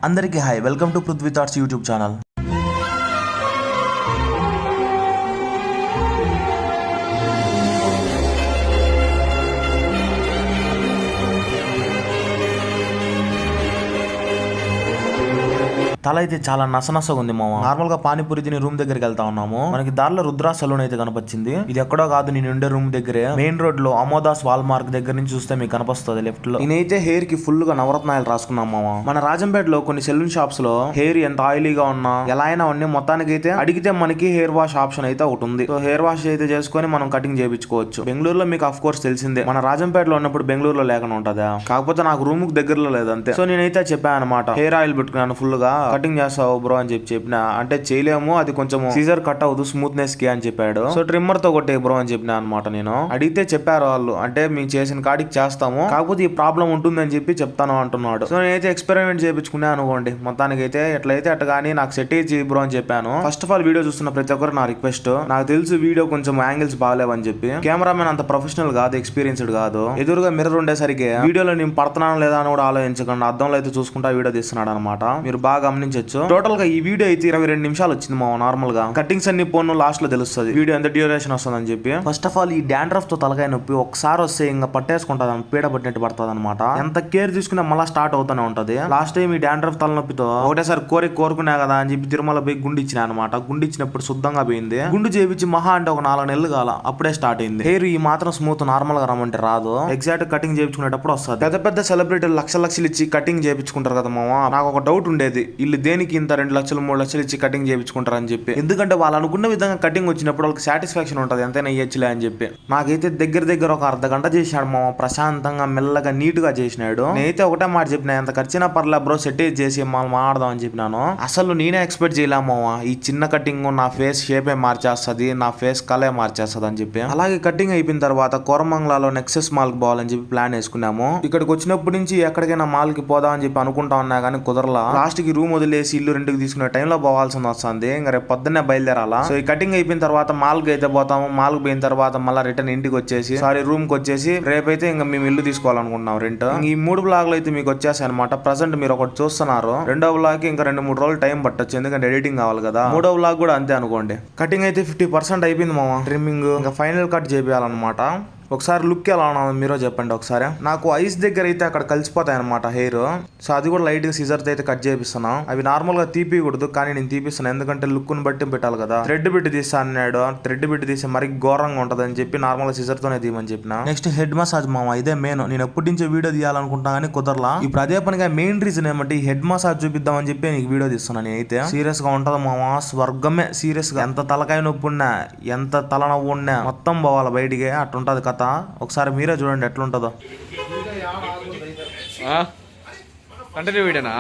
అందరికీ hi, welcome to Prithvi thoughts YouTube channel. తల అయితే చాలా నసనసగా ఉంది మామ. నార్మల్ గా పానీపూరి తిని రూమ్ దగ్గరికి వెళ్తా ఉన్నాము. మనకి దారిలో రుద్రా సలూన్ అయితే కనపచ్చింది. ఇది ఎక్కడో కాదు, నేను ఉండే రూమ్ దగ్గరే, మెయిన్ రోడ్ లో అమోదాస్ వాల్ మార్క్ దగ్గర నుంచి చూస్తే మీకు కనపస్తుంది లెఫ్ట్ లో. నేనైతే హెయిర్ కి ఫుల్ గా నవరత్నాలు రాసుకున్నాం మామ. మన రాజంపేటలో కొన్ని సెలూన్ షాప్స్ లో హెయిర్ ఎంత ఆయిలీగా ఉన్నా ఎలా అయినా ఉన్నా మొత్తానికి అయితే అడిగితే మనకి హెయిర్ వాష్ ఆప్షన్ అయితే ఒకటి ఉంది. సో హెయిర్ వాష్ అయితే చేసుకుని మనం కటింగ్ చేయించుకోవచ్చు. బెంగళూరులో మీకు ఆఫ్ కోర్స్ తెలిసిందే, మన రాజంపేటలో ఉన్నప్పుడు బెంగళూరులో లేకుండా ఉంటదా, కాకపోతే నాకు రూమ్ కి దగ్గరలో లేదు అంతే. సో నేనైతే చెప్పాను అనమాట, హెయిర్ ఆయిల్ పెట్టుకున్నాను ఫుల్ గా, కటింగ్ చేస్తావు బ్రో అని చెప్పిన. అంటే చేయలేము, అది కొంచెం సీజర్ కట్ అవ్వదు స్మూత్నెస్ కి అని చెప్పాడు. సో ట్రిమ్మర్ తో కొట్టే బ్రో అని చెప్పిన అనమాట. నేను అడిగితే చెప్పారు వాళ్ళు, అంటే మేము చేసిన కాడికి చేస్తాము, కాకపోతే ఈ ప్రాబ్లం ఉంటుంది అని చెప్పి చెప్తాను అంటున్నాడు. సో నేనైతే ఎక్స్పెరిమెంట్ చేయించుకున్నా అనుకోండి. మొత్తానికి అయితే ఎట్లయితే అట్లా కానీ నాకు సెట్ అయ్యి బ్రో అని చెప్పాను. ఫస్ట్ ఆఫ్ ఆల్ వీడియో చూస్తున్న ప్రతి ఒక్కరు నా రిక్వెస్ట్, నాకు తెలుసు వీడియో కొంచెం యాంగిల్స్ బాగాలేవని చెప్పి, కెమెరామెన్ అంత ప్రొఫెషనల్ కాదు, ఎక్స్పీరియన్స్డ్ కాదు. ఎదురుగా మిర్రర్ ఉండేసరికి వీడియోలో నేను పడుతున్నాను లేదా అని కూడా ఆలోచించకుండా అద్దంలో అయితే చూసుకుంటా వీడియో తీస్తున్నాడు అనమాట. మీరు బాగా గమనించవచ్చు. టోటల్ గా ఈ వీడియో అయితే 22 నిమిషాలు వచ్చింది మా. నార్మల్ గా కటింగ్స్ అన్ని పోను లాస్ట్ లో తెలుస్తుంది వీడియో ఎంత డ్యూరేషన్ వస్తుంది అని చెప్పి. ఫస్ట్ ఆఫ్ ఆల్ ఈ డాండ్రఫ్ తో తలకాయ నొప్పి ఒకసారి వస్తే ఇంకా పట్టేసుకుంటది, పీడ పట్టినట్టు పడుతుంది అనమాట. ఎంత కేర్ తీసుకున్నా మళ్ళీ స్టార్ట్ అవుతూనే ఉంటది. లాస్ట్ టైం ఈ డాండ్రఫ్ తలనొప్పితో ఒకటేసారి కోరుకున్నా కదా అని చెప్పి తిరుమల పోయి గుండు ఇచ్చిన అనమాట. గుండు ఇచ్చినప్పుడు శుద్ధంగా పోయింది. గుండు చేపించి మహా అంటే ఒక 4 నెలలు కాల, అప్పుడే స్టార్ట్ అయింది. హెయిర్ ఈ మాత్రం స్మూత్ నార్మల్ గా రమ్మంటే రాదు. ఎగ్జాక్ట్ కటింగ్ చేయించుకునేటప్పుడు వస్తుంది. పెద్ద పెద్ద సెలబ్రిటీలు లక్షలు ఇచ్చి కటింగ్ చేయించుకుంటారు కదా మామ. నాకు ఒక డౌట్ ఉండేది, వీళ్ళు దేనికి ఇంత 2 లక్షలు 3 లక్షలు ఇచ్చి కటింగ్ చేయించుకుంటారని చెప్పి. ఎందుకంటే వాళ్ళు అనుకున్న విధంగా కటింగ్ వచ్చినప్పుడు వాళ్ళకి సాటిస్ఫాక్షన్ ఉంటుంది, ఎంతైనా ఇయ్యచ్చులే అని చెప్పి. నాకైతే దగ్గర ఒక అర్ధ గంట చేసినాడు మామ, ప్రశాంతంగా మెల్లగా నీట్ గా చేసినాడు. నేనైతే ఒకటే మాట చెప్పిన, ఎంత ఖర్చునా పర్లే బ్రో, సెట్ చేసి మనం మాడదాం అని చెప్పినాను. అసలు నేనే ఎక్స్పెక్ట్ చేయలేమా ఈ చిన్న కటింగ్ నా ఫేస్ షేపే మార్చేస్తుంది, నా ఫేస్ కలే మార్చేస్తుంది అని చెప్పి. అలాగే కటింగ్ అయిపోయిన తర్వాత కోరమంగళలో నెక్సెస్ మాల్ కి పోవాలని చెప్పి ప్లాన్ వేసుకున్నాము. ఇక్కడికి వచ్చినప్పటి నుంచి ఎక్కడికైనా మాల్ కి పోదాం అని చెప్పి అనుకుంటా ఉన్నా కానీ కుదరలా. లాస్ట్ కి రూమ్ వదిలేసి ఇల్లు రెంట్కి తీసుకునే టైంలో పోవాల్సి వస్తుంది. ఇంకా రేపు పొద్దున్నే బయలుదేరాలా. సో ఈ కటింగ్ అయిపోయిన తర్వాత మాల్ కి అయితే పోతాము. మాల్ కి పోయిన తర్వాత మళ్ళీ రిటర్న్ ఇంటికి వచ్చేసి రూమ్ కి వచ్చేసి రేపైతే ఇంకా మేము ఇల్లు తీసుకోవాలనుకుంటున్నాం రెంట్. ఈ 3 బ్లాగ్లు అయితే మీకు వచ్చేసాయి అనమాట. ప్రజెంట్ మీరు ఒకటి చూస్తున్నారు. 2వ బ్లాగ్ కి ఇంకా 2-3 రోజులు టైం పట్టొచ్చు, ఎందుకంటే ఎడిటింగ్ కావాలి కదా. 3వ బ్లాగ్ కూడా అంతే అనుకోండి. కటింగ్ అయితే 50% అయిపోయింది మామ. ట్రిమ్మింగ్ ఇంకా ఫైనల్ కట్ చేయాలన్నమాట. ఒకసారి లుక్ ఎలా ఉన్నా మీరో చెప్పండి ఒకసారి. నాకు ఐస్ దగ్గర అయితే అక్కడ కలిసిపోతాయి అనమాట హెయిర్. సో అది కూడా లైట్ గా సీజర్ అయితే కట్ చేపిస్తున్నాం. అవి నార్మల్ గా తీపికూడదు, కానీ నేను తీపిస్తున్నాను ఎందుకంటే లుక్ ని బట్టి పెట్టాలి కదా. థ్రెడ్ బిట్ తీస్తా అన్నాడు, థ్రెడ్ బిట్ తీస్తే మరి ఘోరంగా ఉంటది అని చెప్పి నార్మల్ గా సీజర్ తోనే తీయమని చెప్పిన. నెక్స్ట్ హెడ్ మసాజ్ మామ, ఇదే మెయిన్. నేను ఎప్పటి నుంచో వీడియో తీయాలనుకుంటా కానీ కుదరలా. ఇప్పుడు అదే పనిగా మెయిన్ రీజన్ ఏమంటే ఈ హెడ్ మసాజ్ చూపిద్దాం అని చెప్పి నీకు వీడియో తీస్తున్నాను. నేనైతే సీరియస్ గా ఉంటది మామ, స్వర్గమే సీరియస్ గా. ఎంత తలకాయ నొప్పి ఉన్నా, ఎంత తలనవ్వు ఉన్నా మొత్తం పోవాలి బయటికి, అట్టుంటది కథ. ఒకసారి మీరే చూడండి ఎట్లుంటుందో. కంటిన్యూ వీడియోనా?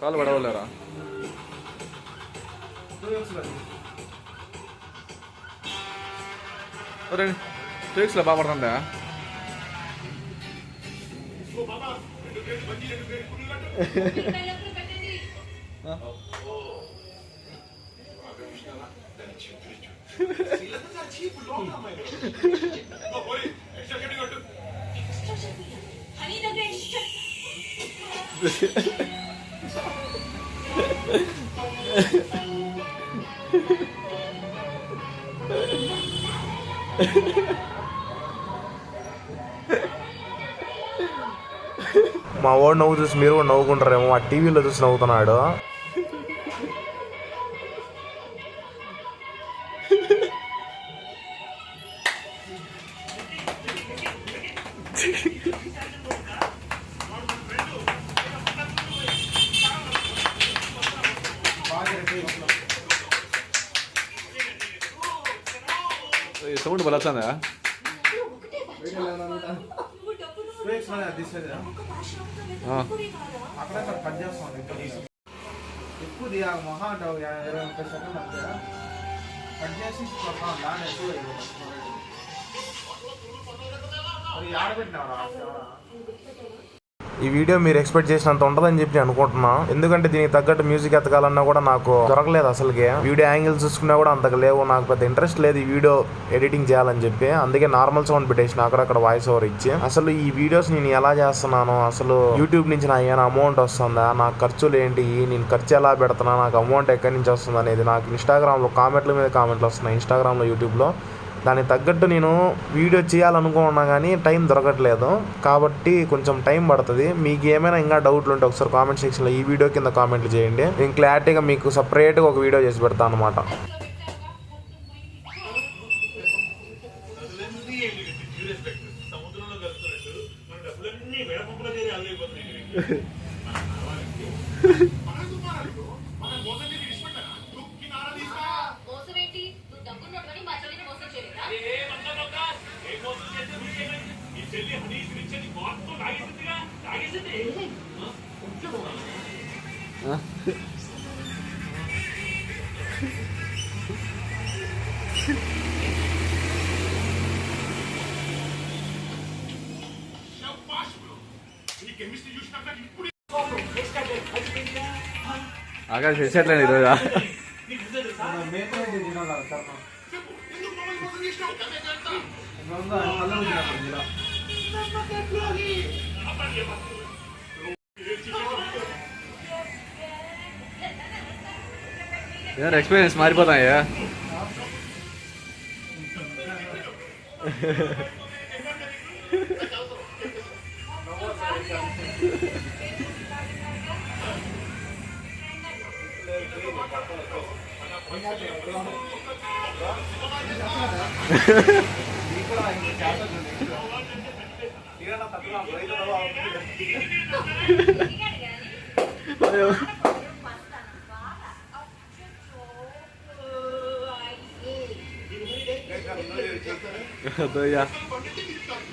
కాలు పడవలేరా? టూ వీక్స్లో బాగా పడుతుందా? మా వాడు నవ్వు చూసి మీరు కూడా నవ్వుకుంటారేమో, ఆ టీవీలో చూసి నవ్వుతున్నాడు. సౌండ్ బలొచ్చిందా? ఎక్కువ మహా అంటే 20-30 సెకండ్ అంతే కట్ చేసి ఆడబెట్టినా ఈ వీడియో మీరు ఎక్స్పెక్ట్ చేసినంత ఉంటుందని చెప్పి అనుకుంటున్నా. ఎందుకంటే దీనికి తగ్గట్టు మ్యూజిక్ ఎతకాలన్నా కూడా నాకు దొరకలేదు అసలుకే. వీడియో యాంగిల్స్ చూసుకున్నా కూడా అంతకు లేవు. నాకు పెద్ద ఇంట్రెస్ట్ లేదు ఈ వీడియో ఎడిటింగ్ చేయాలని చెప్పి. అందుకే నార్మల్ సౌండ్ పెట్టేసిన అక్కడక్కడ వాయిస్ ఓవర్ ఇచ్చి. అసలు ఈ వీడియోస్ నేను ఎలా చేస్తున్నాను, అసలు యూట్యూబ్ నుంచి నా ఏమైనా అమౌంట్ వస్తుందా, నాకు ఖర్చులు ఏంటి, నేను ఖర్చు ఎలా పెడుతున్నా, నాకు అమౌంట్ ఎక్కడి నుంచి వస్తుంది అనేది నాకు ఇన్స్టాగ్రామ్లో కామెంట్ల మీద కామెంట్లు వస్తున్నాయి. ఇన్స్టాగ్రామ్లో, యూట్యూబ్లో దానికి తగ్గట్టు నేను వీడియో చేయాలనుకున్నా కానీ టైం దొరకట్లేదు. కాబట్టి కొంచెం టైం పడుతుంది. మీకు ఏమైనా ఇంకా డౌట్లు ఉంటే ఒకసారి కామెంట్ సెక్షన్లో ఈ వీడియో కింద కామెంట్లు చేయండి. నేను క్లారిటీగా మీకు సపరేట్గా ఒక వీడియో చేసి పెడతాను అనమాట. ఆకాశ చేసేట్లేదు ఈరోజు. ఏదైనా ఎక్స్పీరియన్స్ మారిపోతాయా?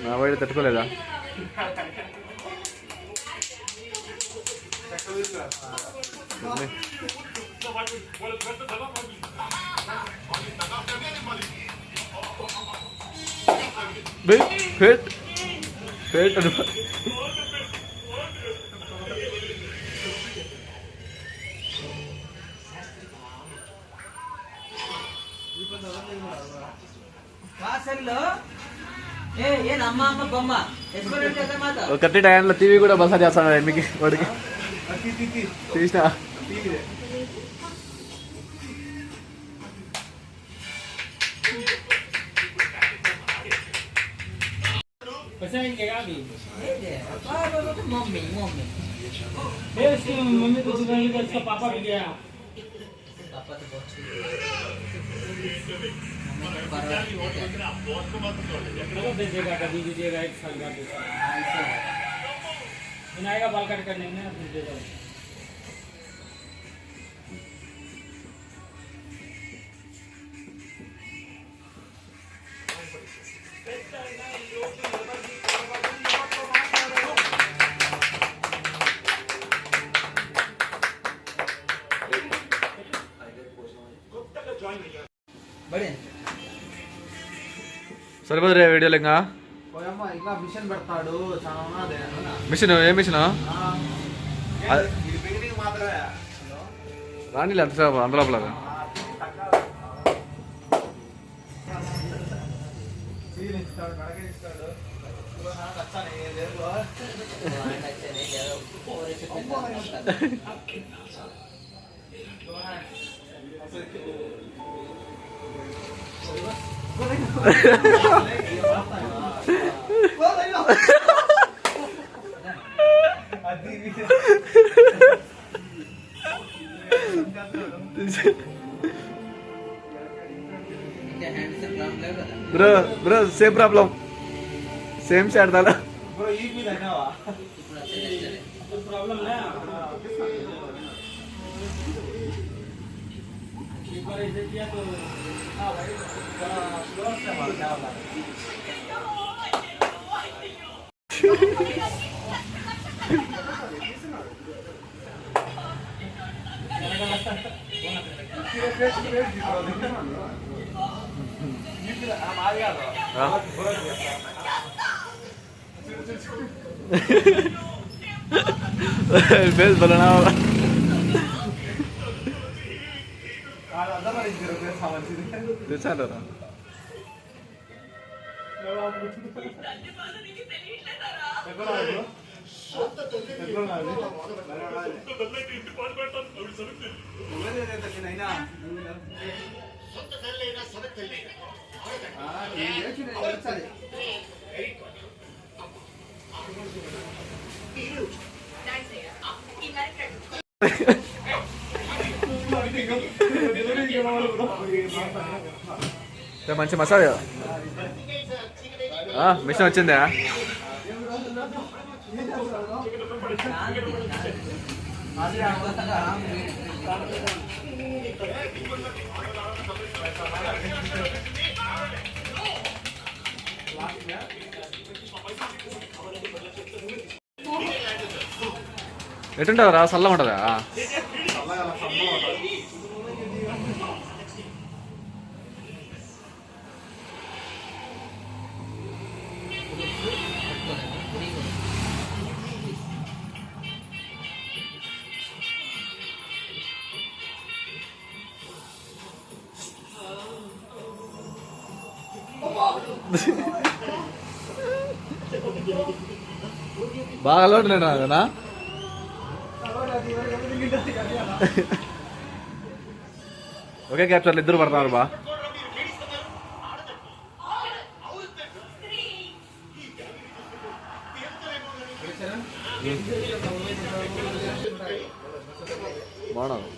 నా వైడ్ తట్టుకోలేదా? కట్టి టైంలో టీవీ కూడా బస చేస్తాను మీకు వాడికి తీసిన मम्मी को दुकान का इसका पापा भी गया। पापा तो बहुत भेजेगा, कभी दीजिएगा 1 साल का बनाएगा, बाल कट करने में दीजिएगा। సరిపోదు రే వీడియోలు ఇంకా మిషన్ పెడతాడు. మిషన్ ఏ మిషన్ రాణి ఎంతసేపు అందులోపలగా bro same problem same shot దాలా प्रॉब्लम है एक बार ऐसे किया तो हाँ भाई स्लो से मारना है। बेस बोलना चालो మంచి మసాలా మిషన్ వచ్చిందా ఎటుంటుందా చల్లగా ఉంటుందా బాగా అలవాటు నేను కదా ఒకే క్యాప్చర్లు ఇద్దరు పడతారు బా బాగున్నాను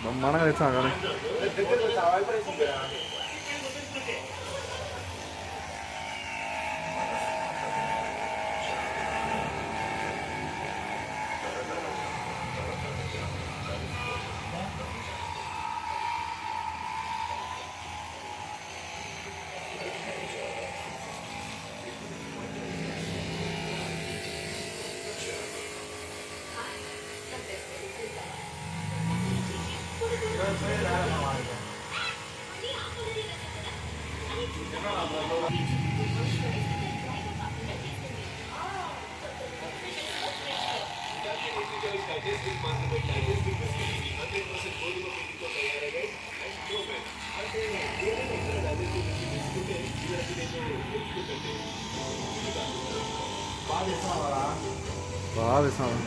బ్రహ్మాండంగా తెచ్చాను కానీ బాగా తెచ్చాను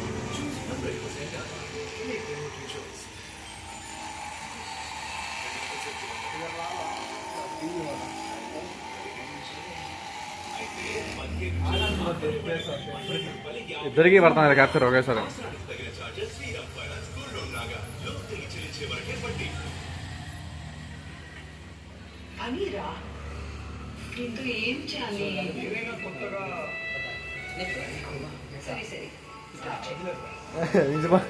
ఇద్దరికి పడుతున్నారు క్యాప్చర్ ఒకేసారి నిజమా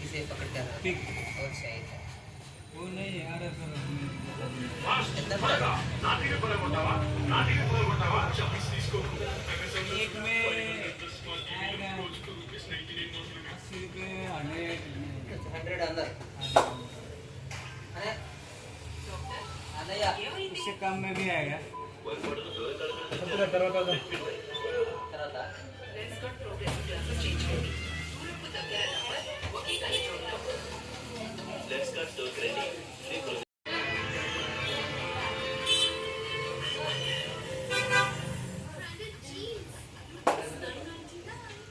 इसे पकड़कर और सही था वो नहीं यार एक में आएगा 80 रुपये 100 अंदर इससे कम में भी आएगा తర్వాత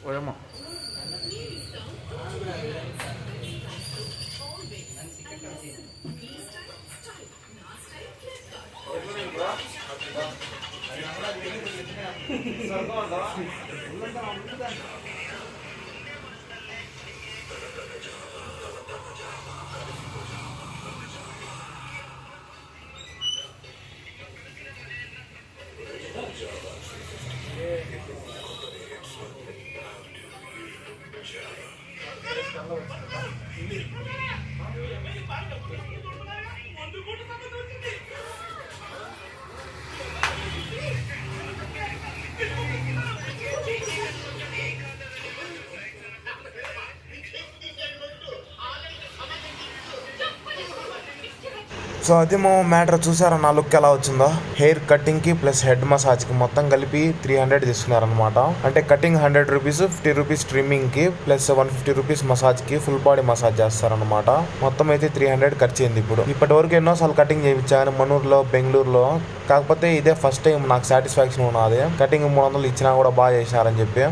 ఓయమ్మ సో అది మా మ్యాటర్ చూసారా నా లుక్ ఎలా వచ్చిందో. హెయిర్ కటింగ్ కి ప్లస్ హెడ్ మసాజ్ కి మొత్తం కలిపి 300 తీసుకున్నారనమాట. అంటే కటింగ్ 100 రూపీస్, 50 రూపీస్ ట్రిమ్మింగ్ కి ప్లస్ 150 రూపీస్ మసాజ్ కి ఫుల్ బాడీ మసాజ్ చేస్తారనమాట. మొత్తం అయితే 300 ఖర్చు అయింది. ఇప్పటి వరకు ఎన్నోసార్లు కటింగ్ చేయించాను మనూరులో, బెంగళూరులో. కాకపోతే ఇదే ఫస్ట్ టైం నాకు సాటిస్ఫాక్షన్ ఉన్నది. కటింగ్ 300 ఇచ్చినా కూడా బాగా చేసినారని చెప్పి.